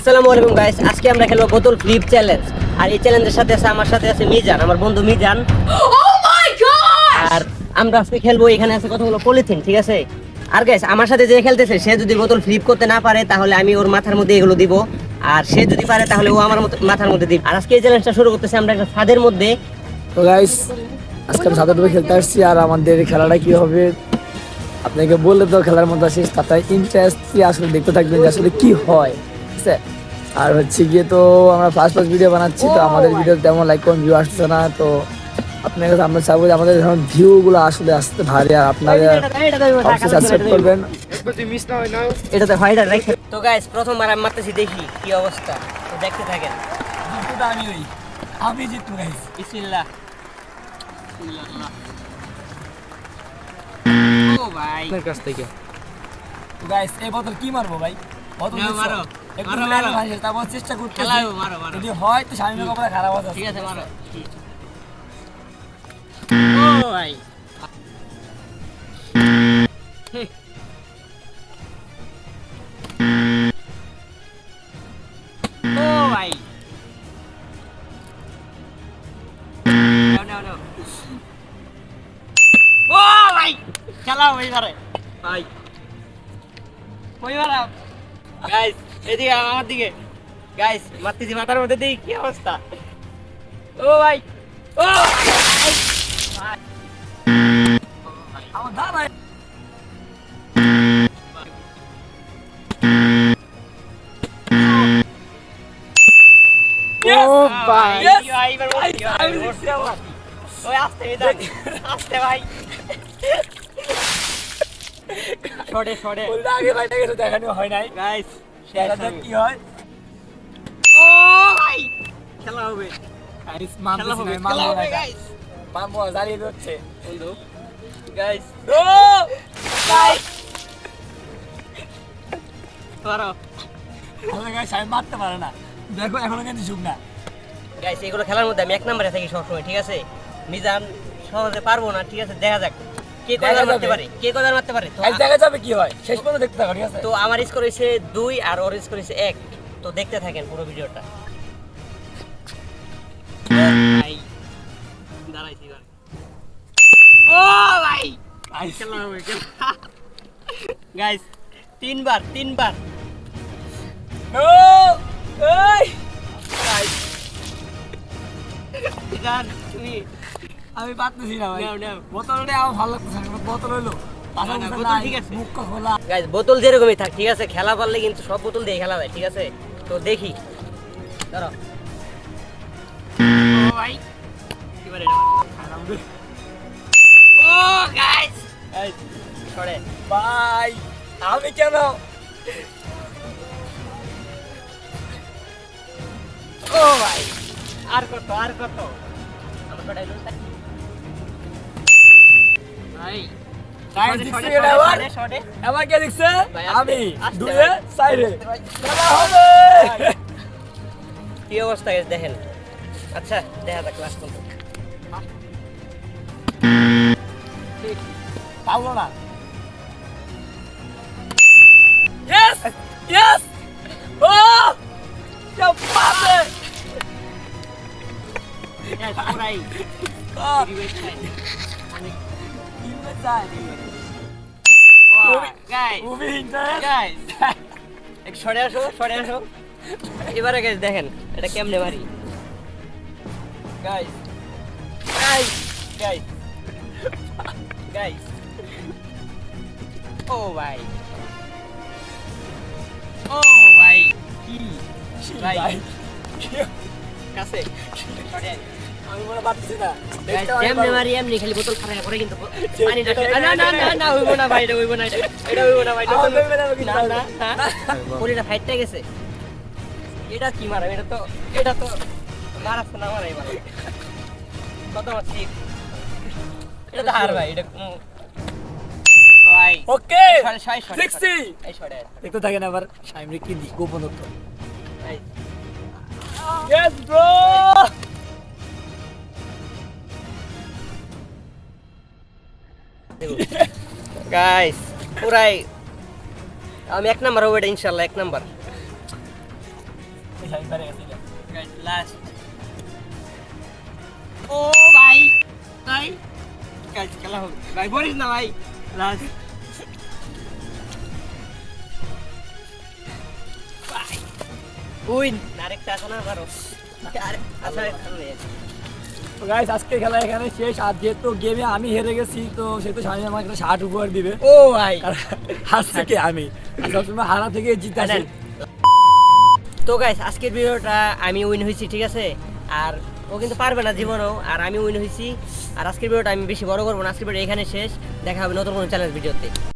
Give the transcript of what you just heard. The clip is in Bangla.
আসসালামু আলাইকুম গাইস, আজকে আমরা খেলবো বোতল ফ্লিপ চ্যালেঞ্জ। আর এই চ্যালেঞ্জের সাথে আছে আমার সাথে আছে মিজান, আমার বন্ধু মিজান। আর আমরা আজকে খেলবো, এখানে আছে কতগুলো পলিথিন, ঠিক আছে? আর গাইস, আমার সাথে যে খেলতেছে সে যদি বোতল ফ্লিপ করতে না পারে তাহলে আমি ওর মাথার মধ্যে এগুলো দিব, আর সে যদি পারে তাহলে ও আমার মাথার মধ্যে দিব। আর আজকে এই চ্যালেঞ্জটা শুরু করতেছে আমরা একটা ছাদের মধ্যে। তো গাইস, আজকে আমি ছাদের উপরে খেলতে আসছি। আর আমাদের খেলাটা কি হবে আপনাকে বললে তো খেলার মধ্যে আসিস, তাতে ইন্টারেস্ট আসলে দেখতে থাকবেন যে আসলে কি হয়, ঠিক আছে? আর হচ্ছে গিয়ে তো আমরা ফার্স্ট ভিডিও বানাচ্ছি, তো আমাদের ভিডিও তেমন লাইক কোন ভিউ আসছে না। তো আপনার কাছে আমরা চাবো যে আমাদের যখন ভিউগুলো আসলে আসতে ভারী, আর আপনারা অবশ্যই সাবস্ক্রাইব করবেন। এটাতে ফাইটার রাখে। তো গাইস, প্রথমবার আমি মারতেছি, দেখি কি অবস্থা, তো দেখতে থাকেন। আমি জিতবো গাইস, বিসমিল্লাহ। ও ভাই, আপনার কাছ থেকে গাইস এই বোতল কি মারবো ভাই? বোতল মারো, একটু মারো, মারো, মারো। তারপর চেষ্টা করতে খেলাও, মারো, মারো। যদি হয় তো স্বামীর কপালে খারাপ আছে। ঠিক আছে, মারো। ও ভাই, ও ভাই, নাও, নাও, নাও। ও ভাই, খেলাও ভাই, মারে ভাই, কই মারা গাইস, এদিকে আমার দিকে। গাইস, মারতেছি মাথার মধ্যে, দেখি কি অবস্থা। ও ভাই, ও ভাই, আমার দাদা ও ভাই, এবার ওই আস্তে, আস্তে ভাই, শর্টে শর্টে বলতে আগে ভাইটা গেছে দেখানো হয় নাই। গাইস, দেখা যাক কি হয়। ও ভাই, খেলা হবে, গাইস খেলা হবে, খেলা হবে গাইস। মামু জারিয়ে দিচ্ছে বন্ধু গাইস, ও গাইস মারো। আরে গাইস আমি মারতে পারে না, দেখো এখনো কিন্তু ঝুঁক না। গাইস, এগুলো খেলার মধ্যে আমি এক নম্বরে থাকি সবসময়, ঠিক আছে? মিজান সহজে পারবো না, ঠিক আছে? দেখা যাক কে কয়বার মারতে পারে, কে কয়বার মারতে পারে। তো গাইস দেখা যাবে কি হয়, শেষ পর্যন্ত দেখতে থাকো, ঠিক আছে? তো আমার স্কোর হয়েছে 2 আর ওর স্কোর হয়েছে 1। তো দেখতে থাকেন পুরো ভিডিওটা। ভাই দাঁড়াইছি এবার। ও ভাই, গাইস খেলা হবে, খেলা। গাইস, তিনবার ও এই গাইস, মিজান তুমি আমি পারতেছি না ভাই। নাও, নাও। বোতলটা আমার ভালো লাগতেছে না, বোতল হইলো পাশা না, মুখে বোতল নাই, ঠিক আছে। মুখ খোলা। গাইস, বোতল যেরকমই থাক, ঠিক আছে? খেলা পারলে কিন্তু সব বোতল দিয়ে খেলা যায়, ঠিক আছে? তো দেখি, দাঁড়াও। ও ভাই, এবারে এটা মারো। ও গাইস, গাইস সরে। ভাই আমি কেন ও ভাই, আর কত আমার কটাই লোক থাকে ভাই। গাইস শর্টে, দেখছি শর্টে, এটা আবার শর্টে, শর্টে। এবার কে দেখছে? ভাই, আস্তে, আমি আস্তে দুয়ে ভাই, সাইডে আস্তে ভাই। খেলা হবে। কি অবস্থা guys, দেখেন। আচ্ছা, দেখা যাক লাস্ট পর্যন্ত। পাবো না। ইয়েস ইয়েস ও क्या बात है Guys, পুরাই revive time। অনেক ইনভেস্ট চাই wow, guys, movie interest guys, এক সরে আসো। এবারে guys দেখেন এটা কেমনে মারি। guys, ও ভাই, কি ভাই, ভাই কাছে সরে আয়। আমি মনে পারতেছি না। Guys, এমনি মারি, এমনি খালি বোতল খারাপ করে কিন্তু পানিটা না হইবো না ভাই, এটা হইবো না, এটা হইবো না ভাই, আমার ভেবে নেবো কি না পরিটা ফাইটটা গেছে। এটা কি মারা, এটা তো মারাচ্ছে না, মারাই মারা কত মারছি, এটা তো হার ভাই, এটা কোনো ভাই। ওকে সরে, 60 এই সরে দেখতে থাকেন আবার সাইমরে কি দি গোপনত্ব। ভাই। ইয়েস ব্রো গাইস, পুরাই আমি 1 নাম্বার হবে, এটা ইনশাআল্লাহ 1 নাম্বার। আমি পেরে গেছি গাইস লাস্ট ও ভাই ভাই গাইস খেলা হবে ভাই বলিস না ভাই লাস্ট ভাই উইন আরেকটা আছে না বারো আরে আসলে তো গাইস আজকে খেলা এখানে শেষ। আর যেহেতু গেমে আমি হেরে গেছি তো সেহেতু স্বামী আমাকে একটা শার্ট উপহার দিবে। ও ভাই হারছে কে আমি, আর সবসময় হারা থেকে জিতে আসি। তো গাইস আজকের ভিডিওটা আমি উইন হয়েছি, ঠিক আছে? আর ও কিন্তু পারবে না জীবনেও, আর আমি উইন হয়েছি। আর আজকের ভিডিওটা আমি বেশি বড় করবো না, আজকের ভিডিও এখানে শেষ। দেখা হবে নতুন কোনো চ্যালেঞ্জ ভিডিওতে।